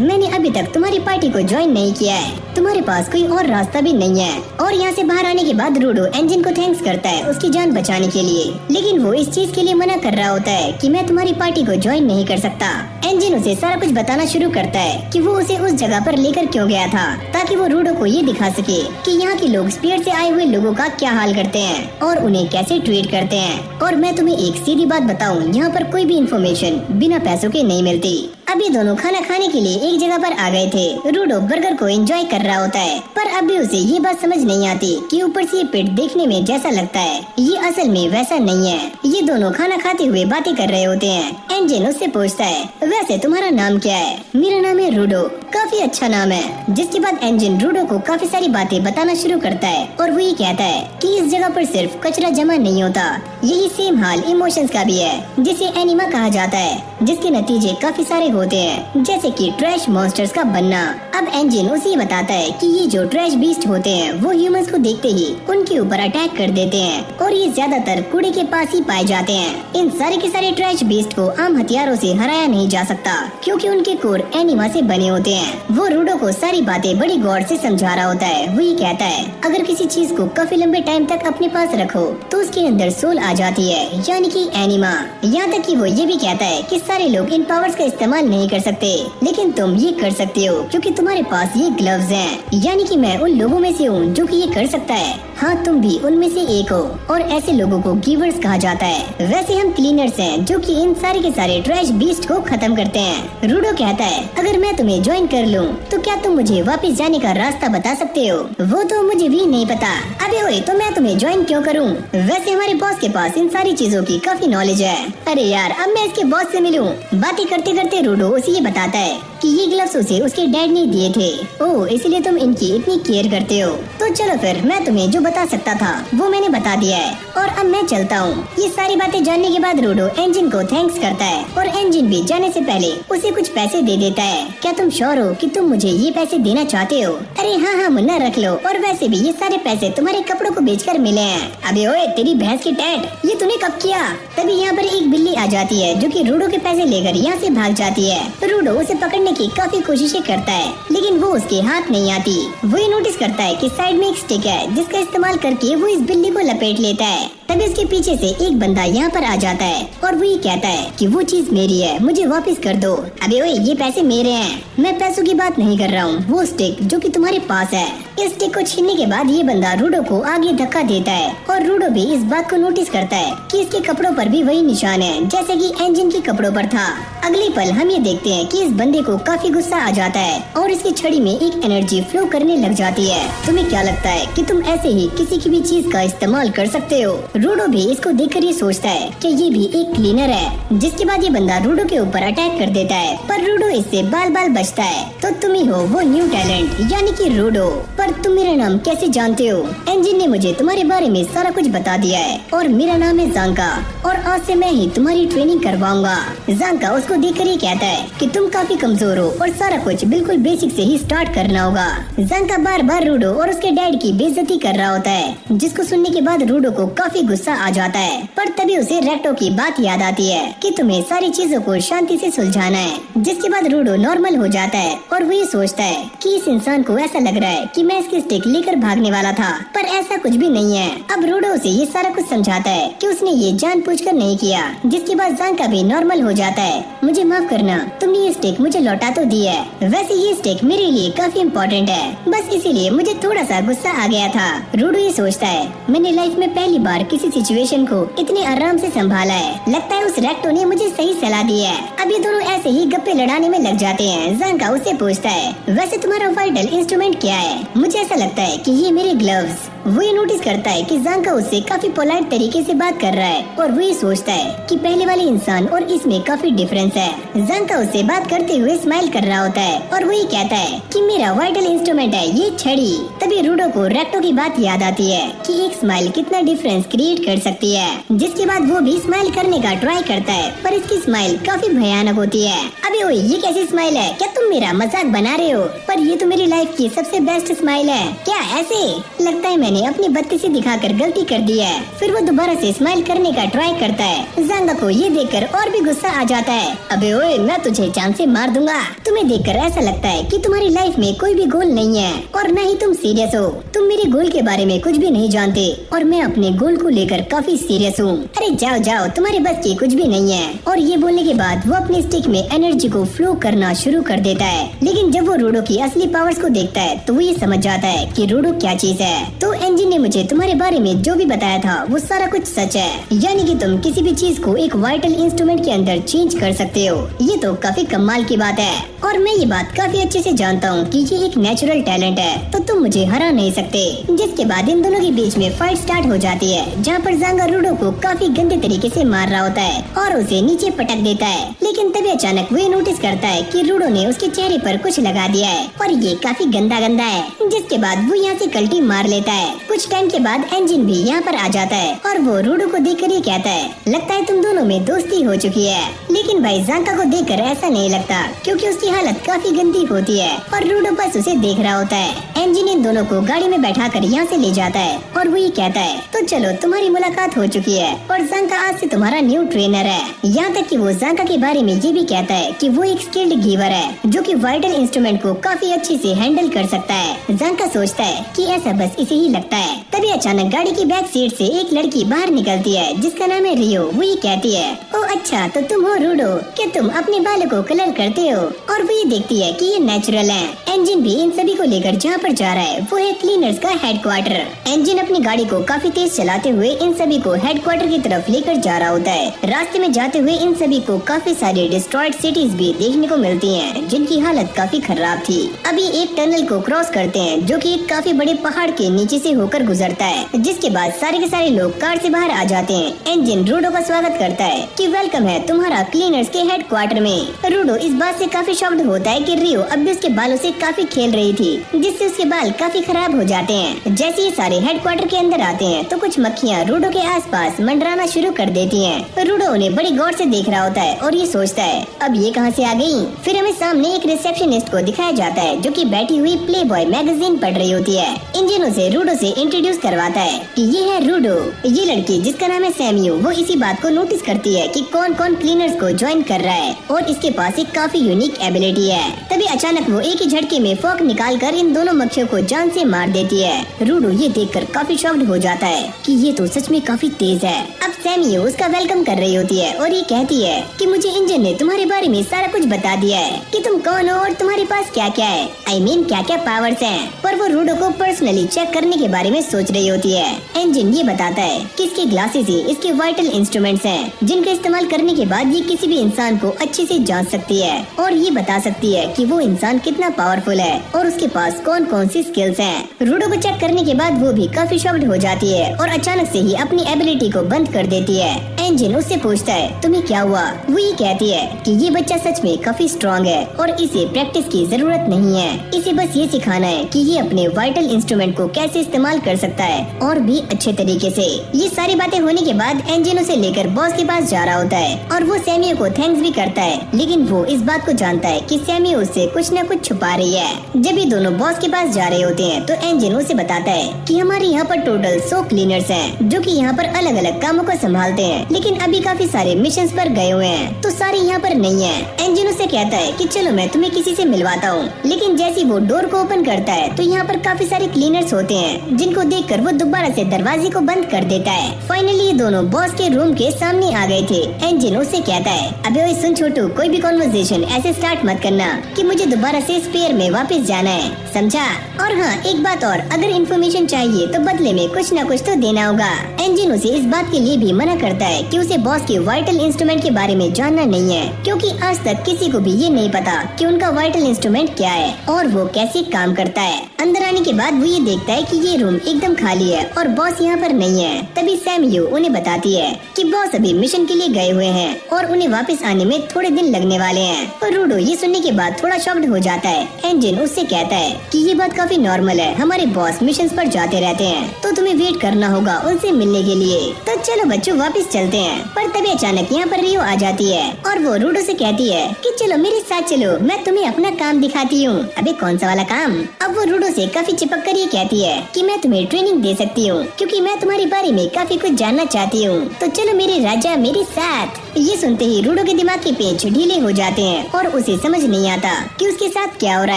मैंने अभी तक तुम्हारी पार्टी को ज्वाइन नहीं किया है, तुम्हारे पास कोई और रास्ता भी नहीं है। और यहाँ से बाहर आने के बाद रूडो एंजिन को थैंक्स करता है उसकी जान बचाने के लिए, लेकिन वो इस चीज के लिए मना कर रहा होता है कि मैं तुम्हारी पार्टी को ज्वाइन नहीं कर सकता। एंजिन उसे सारा कुछ बताना शुरू करता है कि वो उसे उस जगह पर लेकर क्यों गया था, ताकि वो रूडो को ये दिखा सके कि यहाँ के लोग स्पीयर से आए हुए लोगों का क्या हाल करते हैं और उन्हें कैसे ट्रीट करते हैं। और मैं तुम्हें एक सीधी बात बताऊं, यहाँ पर कोई भी इन्फॉर्मेशन बिना पैसों के नहीं मिलती। अब ये दोनों खाना खाने के लिए एक जगह पर आ गए थे। रूडो बर्गर को एंजॉय कर रहा होता है पर अब भी उसे ये बात समझ नहीं आती कि ऊपर से ये पेट देखने में जैसा लगता है ये असल में वैसा नहीं है। ये दोनों खाना खाते हुए बातें कर रहे होते हैं। एंजिन उससे पूछता है, वैसे तुम्हारा नाम क्या है? मेरा नाम है रूडो, काफी अच्छा नाम है। जिसके बाद एंजिन रूडो को काफी सारी बातें बताना शुरू करता है और वो ये कहता है कि इस जगह पर सिर्फ कचरा जमा नहीं होता, यही सेम हाल इमोशंस का भी है जिसे एनिमा कहा जाता है, जिसके नतीजे काफी सारे होते हैं जैसे कि ट्रैश मॉन्स्टर्स का बनना। अब एंजिन उसे बताता है कि ये जो ट्रैश बीस्ट होते हैं वो ह्यूमंस को देखते ही उनके ऊपर अटैक कर देते हैं और ये ज्यादातर कूड़े के पास ही पाए जाते हैं। इन सारे के सारे ट्रैश बीस्ट को आम हथियारों से हराया नहीं जा सकता क्योंकि उनके कोर एनिमा से बने होते हैं। वो रूडो को सारी बातें बड़ी गौर से समझा रहा होता है। वो ये कहता है, अगर किसी चीज को काफी लंबे टाइम तक अपने पास रखो तो उसके अंदर सोल आ जाती है, यानी कि एनिमा। यहाँ तक कि वो ये भी कहता है कि सारे लोग इन पावर्स का इस्तेमाल नहीं कर सकते, लेकिन तुम ये कर सकते हो क्योंकि तुम्हारे पास ये ग्लव्स हैं, यानी कि मैं उन लोगों में से हूँ जो कि ये कर सकता है। हाँ, तुम भी उनमें से एक हो और ऐसे लोगों को गिवर्स कहा जाता है। वैसे हम क्लीनर्स हैं जो कि इन सारे के सारे ट्रैश बीस्ट को खत्म करते हैं। रूडो कहता है, अगर मैं तुम्हें ज्वाइन कर लूँ तो क्या तुम मुझे वापस जाने का रास्ता बता सकते हो? वो तो मुझे भी नहीं पता। अबे ओए, तो मैं तुम्हें ज्वाइन क्यों करूँ? वैसे हमारे बॉस के पास इन सारी चीजों की काफी नॉलेज है। अरे यार, अब मैं इसके बॉस से मिलूं। बातें करते करते रूडो उसे ये बताता है कि ये ग्लव्स उसे उसके डैड ने दिए थे। ओह, इसलिए तुम इनकी इतनी केयर करते हो। तो चलो फिर, मैं तुम्हें जो बता सकता था वो मैंने बता दिया है और अब मैं चलता हूँ। ये सारी बातें जानने के बाद रूडो एंजिन को थैंक्स करता है और एंजिन भी जाने से पहले उसे कुछ पैसे दे देता है। क्या तुम श्योर हो कि तुम मुझे ये पैसे देना चाहते हो? अरे हाँ हाँ मुन्ना, रख लो। और वैसे भी ये सारे पैसे तुम्हारे कपड़ों को बेचकर मिले हैं। अबे ओए, तेरी भैंस की टैट, ये तूने कब किया? तभी यहाँ पर एक बिल्ली आ जाती है जो कि रूडो के पैसे लेकर यहाँ से भाग जाती है। रूडो उसे पकड़ने की काफी कोशिशें करता है लेकिन वो उसके हाथ नहीं आती। वो ये नोटिस करता है कि साइड में एक स्टिक है जिसका इस्तेमाल इस्तेमाल करके वो इस बिल्ली को लपेट लेता है। तभी उसके पीछे से एक बंदा यहाँ पर आ जाता है और वो ये कहता है कि वो चीज मेरी है, मुझे वापस कर दो। अबे ओए, ये पैसे मेरे हैं, मैं पैसों की बात नहीं कर रहा हूँ, वो स्टिक जो कि तुम्हारे पास है। इस स्टिक को छीनने के बाद ये बंदा रूडो को आगे धक्का देता है और रूडो भी इस बात को नोटिस करता है कि इसके कपड़ों पर भी वही निशान है जैसे कि एंजिन के कपड़ों पर था। अगले पल हम ये देखते हैं कि इस बंदे को काफी गुस्सा आ जाता है और इसकी छड़ी में एक एनर्जी फ्लो करने लग जाती है। तुम्हें क्या लगता है कि तुम ऐसे ही किसी की भी चीज का इस्तेमाल कर सकते हो? रूडो भी इसको देखकर ये सोचता है कि ये भी एक क्लीनर है। जिसके बाद ये बंदा रूडो के ऊपर अटैक कर देता है, पर रूडो इससे बाल बाल बचता है। तो तुम ही हो वो न्यू टैलेंट यानी कि रूडो। पर तुम मेरा नाम कैसे जानते हो? एंजिन ने मुझे तुम्हारे बारे में सारा कुछ बता दिया है और मेरा नाम है जांका और आज से मैं ही तुम्हारी ट्रेनिंग करवाऊंगा। जांका उसको देखकर ये कहता है कि तुम काफी कमजोर हो और सारा कुछ बिल्कुल बेसिक से ही स्टार्ट करना होगा। जांका बार बार रूडो और उसके डैड की बेइज्जती कर रहा होता है, जिसको सुनने के बाद रूडो को काफी गुस्सा आ जाता है। पर तभी उसे रेक्टो की बात याद आती है कि तुम्हें सारी चीजों को शांति से सुलझाना है। जिसके बाद रूडो नॉर्मल हो जाता है और वो ये सोचता है कि इस इंसान को ऐसा लग रहा है कि मैं इसकी स्टिक लेकर भागने वाला था, पर ऐसा कुछ भी नहीं है। अब रूडो उसे ये सारा कुछ समझाता है कि उसने ये जानबूझकर नहीं किया। जिसके बाद जांका भी नॉर्मल हो जाता है। मुझे माफ करना, तुमने ये स्टिक मुझे लौटा तो दी है, वैसे ये स्टिक मेरे लिए काफी इम्पोर्टेंट है, बस इसीलिए मुझे थोड़ा सा गुस्सा आ गया था। रूडो ये सोचता है मैंने लाइफ में पहली बार किसी सिचुएशन को इतने आराम से संभाला है, लगता है उस रेक्टो ने मुझे सही सलाह दी है। अब ये दोनों ऐसे ही गप्पे लड़ाने में लग जाते हैं। जांका उससे पूछता है वैसे तुम्हारा वाइटल इंस्ट्रूमेंट क्या है? मुझे ऐसा लगता है कि ये मेरे ग्लव्स। वो ये नोटिस करता है कि जांका उससे काफी पोलाइट तरीके से बात कर रहा है और वो ये सोचता है कि पहले वाले इंसान और इसमें काफी डिफरेंस है। जांका उससे बात करते हुए स्माइल कर रहा होता है और वो ये कहता है कि मेरा वाइटल इंस्ट्रूमेंट है ये छड़ी। तभी रूडो को रेक्टो की बात याद आती है कि एक स्माइल कितना डिफरेंस क्रिएट कर सकती है। जिसके बाद वो भी स्माइल करने का ट्राई करता है, पर इसकी स्माइल काफी भयानक होती है। अबे ओए, ये कैसी स्माइल है? क्या तुम मेरा मजाक बना रहे हो? पर ये तो मेरी लाइफ की सबसे बेस्ट स्माइल है। क्या ऐसे? लगता है मैंने अपनी बत्तीसी दिखाकर गलती कर दी है। फिर वो दोबारा से स्माइल करने का ट्राई करता है। जांगा को ये देखकर और भी गुस्सा आ जाता है। अबे ओए, मैं तुझे जान से मार दूंगा। तुम्हें देखकर ऐसा लगता है कि तुम्हारी लाइफ में कोई भी गोल नहीं है और न ही तुम सीरियस हो। तुम मेरे गोल के बारे में कुछ भी नहीं जानते और मैं अपने गोल को लेकर काफी सीरियस हूँ। अरे जाओ जाओ, तुम्हारे बस की कुछ भी नहीं है। और ये बोलने के बाद वो अपनी स्टिक में एनर्जी को फ्लो करना शुरू कर देता है। लेकिन जब वो रूडो की असली पावर्स को देखता है तो वो ये समझ जाता है कि रूडो क्या चीज है। तो एंजिन ने मुझे तुम्हारे बारे में जो भी बताया था वो सारा कुछ सच है, यानी कि तुम किसी भी चीज को एक वाइटल इंस्ट्रूमेंट के अंदर चेंज कर सकते हो। ये तो काफी कमाल की बात है और मैं ये बात काफी अच्छे से जानता हूँ कि ये एक नेचुरल टैलेंट है, तो तुम मुझे हरा नहीं सकते। जिसके बाद इन दोनों के बीच में फाइट स्टार्ट हो जाती है, जहाँ पर जांगा रूडो को काफी गंदे तरीके से मार रहा होता है और उसे नीचे पटक देता है। लेकिन तभी अचानक वो नोटिस करता है कि रूडो ने उसके चेहरे पर कुछ लगा दिया है और ये काफी गंदा है। जिसके बाद वो यहाँ से कल्टी मार लेता है। कुछ टाइम के बाद एंजिन भी यहाँ पर आ जाता है और वो रूडो को देखकर ये कहता है लगता है तुम दोनों में दोस्ती हो चुकी है। लेकिन भाई जांका को देखकर ऐसा नहीं लगता, क्योंकि उसकी हालत काफी गंदी होती है और रूडो बस उसे देख रहा होता है। एंजिन इन दोनों को गाड़ी में बैठाकर यहाँ से ले जाता है और वो ये कहता है तो चलो तुम्हारी मुलाकात हो चुकी है और जांका आज से तुम्हारा न्यू ट्रेनर है। यहाँ तक कि वो जांका के बारे में ये भी कहता है कि वो एक स्किल्ड गिवर है जो कि वाइटल इंस्ट्रूमेंट को काफी अच्छे से हैंडल कर सकता है। जांका सोचता है कि ऐसा बस इसे ही लगता है। तभी अचानक गाड़ी की बैक सीट से एक लड़की बाहर निकलती है जिसका नाम है रियो। वो ये कहती है ओ अच्छा, तो तुम हो रूडो, क्या तुम अपने बालों को कलर करते हो? और वो ये देखती है कि ये नेचुरल है। एंजिन भी इन सभी को लेकर जहाँ पर जा रहा है वो है क्लीनर्स का हेडक्वार्टर। एंजिन अपनी गाड़ी को काफी तेज चलाते हुए इन सभी को हेडक्वार्टर की तरफ लेकर जा रहा होता है। रास्ते में जाते हुए इन सभी को काफी सारी डिस्ट्रॉयड सिटीज भी देखने को मिलती हैं, जिनकी हालत काफी खराब थी। अभी एक टनल को क्रॉस करते हैं जो कि एक काफी बड़े पहाड़ के नीचे से होकर गुजरता है। जिसके बाद सारे के सारे लोग कार से बाहर आ जाते हैं। एंजिन रूडो का स्वागत करता है कि वेलकम है तुम्हारा क्लीनर्स के हेडक्वार्टर में। रूडो इस बात से काफी शॉक्ड होता है कि रियो अब भी उसके बालों से काफी खेल रही थी, जिससे उसके बाल काफी खराब हो जाते हैं। जैसे ये सारे हेडक्वार्टर के अंदर आते हैं तो कुछ मक्खियाँ रूडो के आसपास मंडराना शुरू कर देती हैं। रूडो उन्हें बड़ी गौर से देख रहा होता है और ये सोचता है अब ये कहाँ से आ गई। फिर हमें सामने एक रिसेप्शनिस्ट को दिखाया जाता है जो कि बैठी हुई प्लेबॉय मैगजीन पढ़ रही होती है। इंजन उसे रूडो से इंट्रोड्यूस करवाता है कि ये है रूडो, ये लड़की जिसका नाम है सैम्यू। वो इसी बात को नोटिस करती है कि कौन कौन क्लीनर्स को ज्वाइन कर रहा है और इसके पास एक काफी यूनिक एबिलिटी है। तभी अचानक वो एक ही झटके में फोक निकालकर इन दोनों मक्खियों को जान से मार देती है। रूडो ये देखकर काफी काफी शॉक्ड हो जाता है कि ये तो सच में काफी तेज है। अब सैमियो उसका वेलकम कर रही होती है और ये कहती है कि मुझे इंजन ने तुम्हारे बारे में सारा कुछ बता दिया है कि तुम कौन हो और तुम्हारे पास क्या क्या है, I mean क्या क्या पावर्स हैं। पर वो रूडो को पर्सनली चेक करने के बारे में सोच रही होती है। इंजन ये बताता है कि इसके ग्लासेस ही इसके वाइटल इंस्ट्रूमेंट्स हैं, जिनका इस्तेमाल करने के बाद ये किसी भी इंसान को अच्छे से जांच सकती है और ये बता सकती है कि वो इंसान कितना पावरफुल है और उसके पास कौन कौन सी स्किल्स हैं। रूडो को चेक करने के बाद वो भी काफी शॉक्ड हो जाती है और अचानक से ही अपनी एबिलिटी को बंद कर देती है। इंजन उससे पूछता है तुम्हें क्या हुआ। वो ये कहती है कि ये बच्चा सच में काफी स्ट्रॉन्ग है और इसे प्रैक्टिस की जरूरत नहीं है, इसे बस ये सिखाना है कि ये अपने वाइटल इंस्ट्रूमेंट को कैसे इस्तेमाल कर सकता है और भी अच्छे तरीके से। ये सारी बातें होने के बाद इंजन उसे लेकर बॉस के पास जा रहा होता है और वो सैमियो को थैंक्स भी करता है, लेकिन वो इस बात को जानता है कि सैमियो उससे कुछ न कुछ छुपा रही है। जब ये दोनों बॉस के पास जा रहे होते हैं तो इंजन उसे बताता है कि हमारे यहाँ पर टोटल 100 क्लीनर्स हैं जो कि यहाँ पर अलग अलग कामों को संभालते हैं, लेकिन अभी काफी सारे मिशंस पर गए हुए हैं तो सारे यहाँ पर नहीं है। इंजन उसे कहता है कि चलो मैं तुम्हें किसी से मिलवाता हूँ, लेकिन जैसे वो डोर को ओपन करता है तो यहाँ पर काफी सारे क्लीनर्स होते हैं, जिनको देखकर वो दोबारा से दरवाजे को बंद कर देता है। फाइनली ये दोनों बॉस के रूम के सामने आ गए थे। इंजन उससे कहता है अबे ओए सुन छोटू, कोई भी कॉन्वर्सेशन ऐसे स्टार्ट मत करना कि मुझे दोबारा से स्पेयर में वापस जाना है, समझा। और हाँ एक बात और, अगर इन्फॉर्मेशन चाहिए तो बदले में कुछ न कुछ तो देना होगा। इंजन उसे इस बात के लिए भी मना करता है कि उसे बॉस के वाइटल इंस्ट्रूमेंट के बारे में जानना नहीं है, क्योंकि आज तक किसी को भी ये नहीं पता कि उनका वाइटल इंस्ट्रूमेंट क्या है और वो कैसे काम करता है। अंदर आने के बाद वो ये देखता है कि ये रूम एकदम खाली है और बॉस यहाँ पर नहीं है। तभी सैमियो उन्हें बताती है कि बॉस अभी मिशन के लिए गए हुए हैं और उन्हें वापस आने में थोड़े दिन लगने वाले हैं। और रूडो ये सुनने के बाद थोड़ा शॉक्ड हो जाता है। इंजन उससे कहता है कि ये बात काफी नॉर्मल है, हमारे बॉस मिशन पर जाते रहते हैं तो तुम्हें वेट करना होगा उनसे मिलने के लिए। तो चलो बच्चों वापस चलते हैं। पर तभी अचानक यहाँ पर रियो आ जाती है और वो रूडो से कहती है कि चलो मेरे साथ चलो, मैं तुम्हें अपना काम दिखाती हूँ। अबे कौन सा वाला काम। अब वो रूडो से काफी चिपक कर ये कहती है कि मैं तुम्हें ट्रेनिंग दे सकती हूँ, क्योंकि मैं तुम्हारे बारे में काफी कुछ जानना चाहती हूँ, तो चलो मेरे राजा मेरे साथ। ये सुनते ही रूडो के दिमाग के पेच ढीले हो जाते हैं और उसे समझ नहीं आता कि उसके साथ क्या हो रहा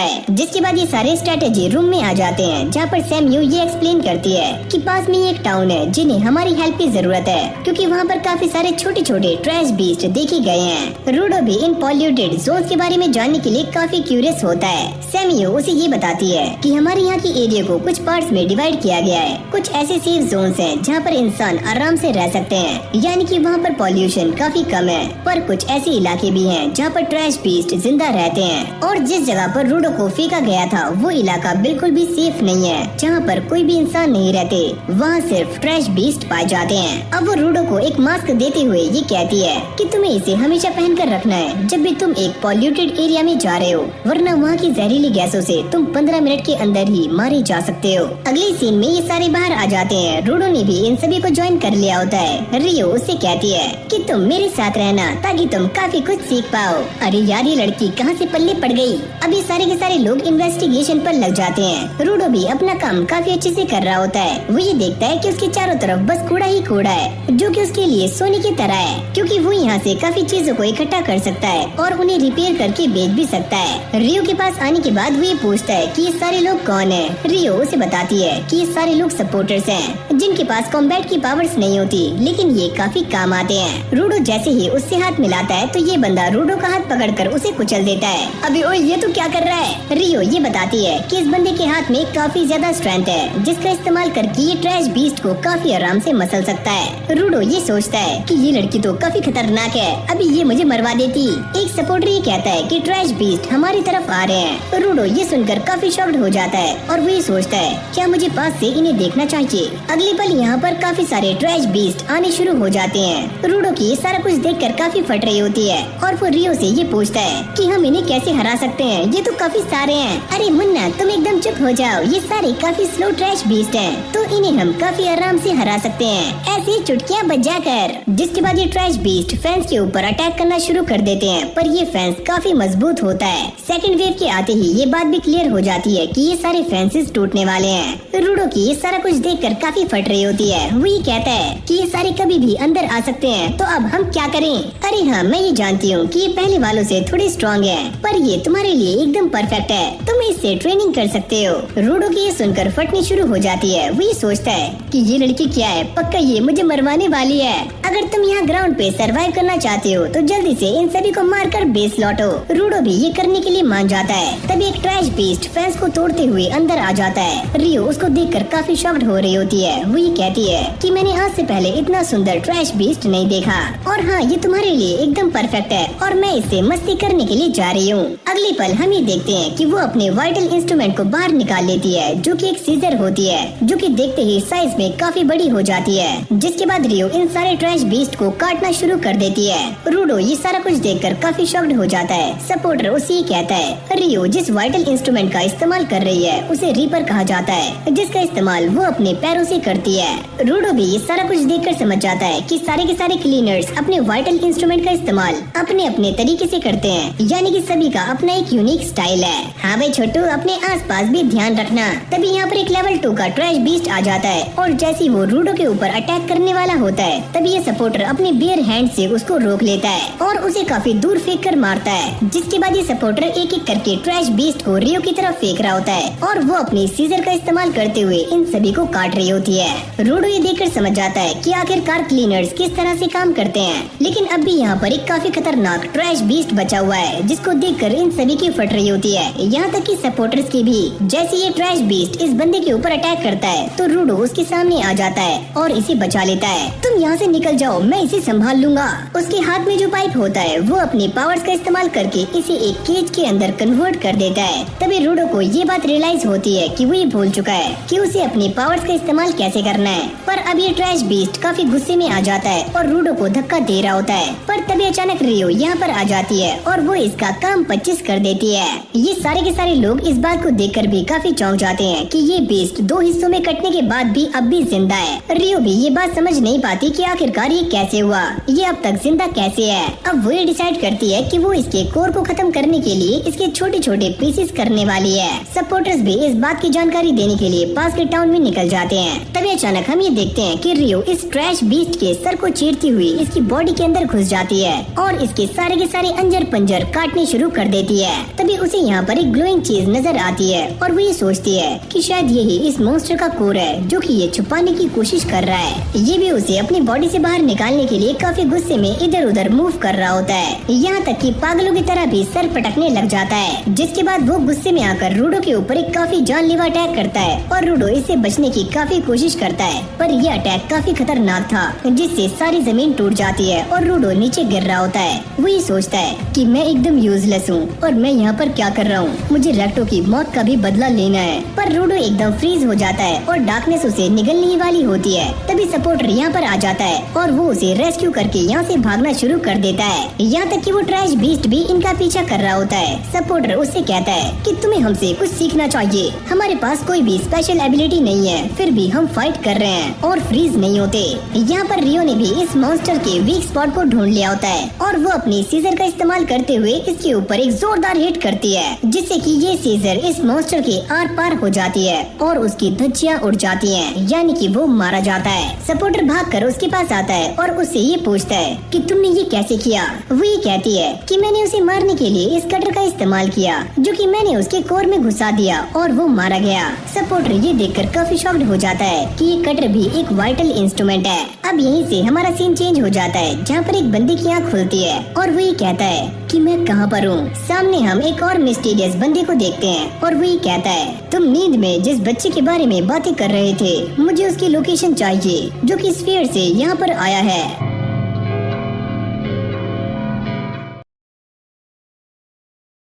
है। जिसके बाद ये सारे स्ट्रेटेजी रूम में आ जाते हैं, जहाँ पर सैमियो ये एक्सप्लेन करती है कि पास में एक टाउन है जिन्हें हमारी हेल्प की जरूरत है, क्योंकि वहाँ पर काफी सारे छोटे छोटे ट्रैश बीस्ट देखे गए हैं। रूडो भी इन पॉल्यूटेड जोन्स के बारे में जानने के लिए काफी क्यूरियस होता है। सैमियो उसे ये बताती है कि हमारे यहाँ की एरिया को कुछ पार्ट्स में डिवाइड किया गया है। कुछ ऐसे सेफ जोन्स हैं जहाँ पर इंसान आराम से रह सकते हैं, यानी कि वहाँ पर पॉल्यूशन काफी कम है। पर कुछ ऐसे इलाके भी हैं जहाँ पर ट्रैश बीस्ट जिंदा रहते हैं, और जिस जगह पर रूडो को फेंका गया था वो इलाका बिल्कुल भी सेफ नहीं है, जहाँ पर कोई भी इंसान नहीं रहते, वहाँ सिर्फ ट्रैश बीस्ट पाए जाते हैं। अब वो रूडो को एक मास्क देते हुए ये कहती है कि तुम्हें इसे हमेशा पहन कर रखना है जब भी तुम एक पॉल्यूटेड एरिया में जा रहे हो, वरना वहाँ की जहरीली गैसों से तुम 15 मिनट के अंदर ही मारे जा सकते हो। अगले सीन में ये सारे बाहर आ जाते हैं। रूडो ने भी इन सभी को ज्वाइन कर लिया होता है। रियो उससे कहती है कि तुम मेरे साथ रहना ताकि तुम काफी कुछ सीख पाओ। अरे यार ये लड़की कहाँ से पल्ले पड़ गई। अब ये सारे के सारे लोग इन्वेस्टिगेशन पर लग जाते हैं। रूडो भी अपना काम काफी अच्छे से कर रहा होता है। वो ये देखता है कि उसके चारों तरफ बस कूड़ा ही कूड़ा है, जो कि उसके लिए सोने की तरह है, क्योंकि वो यहाँ से काफी चीजों को इकट्ठा कर सकता है और उन्हें रिपेयर करके बेच भी सकता है। रियो के पास आने के बाद वो ये पूछता है कि ये सारे लोग कौन है। रियो उसे बताती है कि ये सारे लोग सपोर्टर्स हैं, जिनके पास कॉम्बैट की पावर्स नहीं होती, लेकिन ये काफी काम आते हैं। रूडो जैसे ही उससे हाथ मिलाता है तो ये बंदा रूडो का हाथ पकड़कर उसे कुचल देता है। अबे ओए ये तो क्या कर रहा है। रियो ये बताती है कि इस बंदे के हाथ में काफी ज्यादा स्ट्रेंथ है, जिसका इस्तेमाल करके ये ट्रैश बीस्ट को काफी आराम से मसल सकता है। रूडो ये सोचता है कि ये लड़की तो काफी खतरनाक है, अभी ये मुझे मरवा देती। एक सपोर्टर ये कहता है कि ट्रैश बीस्ट हमारी तरफ आ रहे हैं। रूडो ये सुनकर काफी शॉक्ड हो जाता है और वो ये सोचता है क्या मुझे पास से इन्हें देखना चाहिए। अगले पल यहाँ पर काफी सारे ट्रैश बीस्ट आने शुरू हो जाते हैं। रूडो की ये सारा कुछ देखकर काफी फट रही होती है और वो रियो से ये पूछता है कि हम इन्हें कैसे हरा सकते हैं, ये तो काफी सारे हैं। अरे मुन्ना तुम एकदम चुप हो जाओ, ये सारे काफी स्लो ट्रैश बीस्ट हैं, तो इन्हें हम काफी आराम से हरा सकते हैं, ऐसी चुटकियां बजाकर। जिसके बाद ये ट्रैश बीस्ट फेंस के ऊपर अटैक करना शुरू कर देते हैं, पर ये फेंस काफी मजबूत होता है। सेकंड वेव के आते ही ये बात भी क्लियर हो जाती है कि ये सारे फेंसेस टूटने वाले हैं। रूडो की ये सारा कुछ देखकर काफी फट रही होती है। वो ये कहता है कि ये सारे कभी भी अंदर आ सकते हैं, तो अब हम क्या करें। अरे हाँ मैं ये जानती हूँ कि ये पहले वालों से थोड़े स्ट्रॉन्ग है, पर ये तुम्हारे लिए एकदम परफेक्ट है, तुम इससे ट्रेनिंग कर सकते हो। रूडो की ये सुनकर फटनी शुरू हो जाती है। वो ये सोचता है कि ये लड़की क्या है, पक्का ये मुझे मरवाने वाली है। अगर तुम यहाँ ग्राउंड पे सरवाइव करना चाहते हो तो जल्दी से इन सभी को मारकर बेस लौटो। रूडो भी ये करने के लिए मान जाता है। तभी एक ट्रैश बीस्ट फेंस को तोड़ते हुए अंदर आ जाता है। रियो उसको देखकर काफी शॉक्ड हो रही होती है। वो ये कहती है कि मैंने आज से पहले इतना सुंदर ट्रैश बीस्ट नहीं देखा, और हाँ ये तुम्हारे लिए एकदम परफेक्ट है और मैं इससे मस्ती करने के लिए जा रही हूँ। अगले पल हम ये देखते हैं कि वो अपने वाइटल इंस्ट्रूमेंट को बाहर निकाल लेती है, जो कि एक सीजर होती है, जो कि देखते ही साइज में काफी बड़ी हो जाती है। जिसके बाद रियो इन सारे ट्रैश बीस्ट को काटना शुरू कर देती है। रूडो ये सारा कुछ देखकर काफी शॉक्ड हो जाता है। सपोर्टर उसे ये कहता है रियो जिस वाइटल इंस्ट्रूमेंट का इस्तेमाल कर रही है उसे रीपर कहा जाता है, जिसका इस्तेमाल वो अपने पैरों से करती है। रूडो भी ये सारा कुछ देखकर समझ जाता है कि सारे के सारे क्लीनर्स अपने वाइटल इंस्ट्रूमेंट का इस्तेमाल अपने अपने तरीके से करते हैं, यानी कि सभी का अपना एक यूनिक स्टाइल है। हाँ भाई छोटू, अपने आसपास भी ध्यान रखना। तभी यहाँ पर एक लेवल 2 का ट्रैश बीस्ट आ जाता है और जैसे वो रूडो के ऊपर अटैक करने वाला होता है तभी ये सपोर्टर अपने बेयर हैंड से उसको रोक लेता है और उसे काफी दूर फेंक कर मारता है। जिसके बाद ये सपोर्टर एक एक करके ट्रैश बीस्ट को रियो की तरफ फेंक रहा होता है और वो अपनी सीजर का इस्तेमाल करते हुए इन सभी को काट रही होती है। रूडो ये देखकर समझ जाता है कि आखिरकार क्लीनर्स किस तरह से काम करते हैं, लेकिन अब भी यहाँ पर एक काफी खतरनाक ट्रैश बीस्ट बचा हुआ है जिसको देखकर इन सभी की फट रही होती है, यहाँ तक कि सपोर्टर्स की भी। जैसे ये ट्रैश बीस्ट इस बंदे के ऊपर अटैक करता है तो रूडो उसके सामने आ जाता है और इसे बचा लेता है। तुम यहाँ से निकल जाओ, मैं इसे संभाल लूंगा। उसके हाथ में जो पाइप होता है वो अपने पावर्स का इस्तेमाल करके इसे एक केज के अंदर कन्वर्ट कर देता है। तभी रूडो को ये बात रियलाइज होती है कि वो ये भूल चुका है कि उसे अपने पावर्स का इस्तेमाल कैसे करना है। पर अब ये ट्रैश बीस्ट काफी गुस्से में आ जाता है और रूडो को धक्का दे रहा होता है। पर तभी अचानक रियो यहाँ पर आ जाती है और वो इसका काम 25 कर देती है। ये सारे के सारे लोग इस बात को देखकर भी काफी चौंक जाते हैं कि ये बीस्ट 2 हिस्सों में कटने के बाद भी अब भी जिंदा है। रियो भी ये बात समझ नहीं पाती कि आखिरकार ये कैसे हुआ, ये अब तक जिंदा कैसे है। अब वो ये डिसाइड करती है कि वो इसके कोर को खत्म करने के लिए इसके छोटे छोटे पीसेस करने वाली है। सपोर्टर्स भी इस बात की जानकारी देने के लिए पास के टाउन में निकल जाते हैं। तभी अचानक हम ये देखते हैं कि रियो इस ट्रैश बीस्ट के सर को चीरती हुई इसकी बॉडी के अंदर घुस जाती है और इसके सारे के सारे अंजर पंजर काटने शुरू कर देती है। तभी उसे यहाँ पर एक ग्लोइंग चीज नजर आती है और वो ये सोचती है कि शायद यही इस मॉन्स्टर का कोर है जो कि ये छुपाने की कोशिश कर रहा है। ये भी उसे अपनी बॉडी से बाहर निकालने के लिए काफी गुस्से में इधर उधर मूव कर रहा होता है, यहाँ तक कि पागलों की तरह भी सर पटकने लग जाता है। जिसके बाद वो गुस्से में आकर रूडो के ऊपर एक काफी जानलेवा अटैक करता है और रूडो इससे बचने की काफी कोशिश करता है, पर यह अटैक काफी खतरनाक था जिससे सारी जमीन टूट जाती है और रूडो नीचे गिर रहा होता है। वो ये सोचता है कि मैं एकदम यूजलेस हूँ और मैं यहाँ पर क्या कर रहा हूँ, मुझे रेक्टो की मौत का भी बदला लेना है। पर रूडो एकदम फ्रीज हो जाता है और डार्कनेस उसे निगलने ही वाली होती है। तभी सपोर्टर यहाँ पर आ जाता है और वो उसे रेस्क्यू करके यहाँ से भागना शुरू कर देता है, यहाँ तक कि वो ट्रैश बीस्ट भी इनका पीछा कर रहा होता है। सपोर्टर उससे कहता है कि तुम्हें हमसे कुछ सीखना चाहिए, हमारे पास कोई भी स्पेशल एबिलिटी नहीं है फिर भी हम फाइट कर रहे हैं और फ्रीज नहीं होते। यहाँ पर रियो ने भी इस मॉन्स्टर के वीक स्पॉट को ढूंढ लिया होता है और वो अपनी सीजर का इस्तेमाल करते हुए इसके ऊपर एक जोरदार हिट करती है, जिससे कि ये सीजर इस मॉन्स्टर के आर पार हो जाती है और उसकी धज्जियां उड़ जाती हैं, यानी कि वो मारा जाता है। सपोर्टर भागकर उसके पास आता है और उससे ये पूछता है कि तुमने ये कैसे किया। वो ये कहती है कि मैंने उसे मारने के लिए इस कटर का इस्तेमाल किया, जो कि मैंने उसके कोर में घुसा दिया और वो मारा गया। सपोर्टर ये देखकर काफी शॉक्ड हो जाता है कि ये कटर भी एक वाइटल इंस्ट्रूमेंट है। अब यहीं से हमारा सीन चेंज हो जाता है, जहाँ पर एक बंदे की आँख खुलती है और वो ये कहता है कि मैं कहाँ पर हूँ। सामने हम एक और मिस्टीरियस बंदे को देखते हैं और वो ये कहता है तुम नींद में जिस बच्चे के बारे में बातें कर रहे थे, मुझे उसकी लोकेशन चाहिए जो कि स्फीयर से यहाँ पर आया है।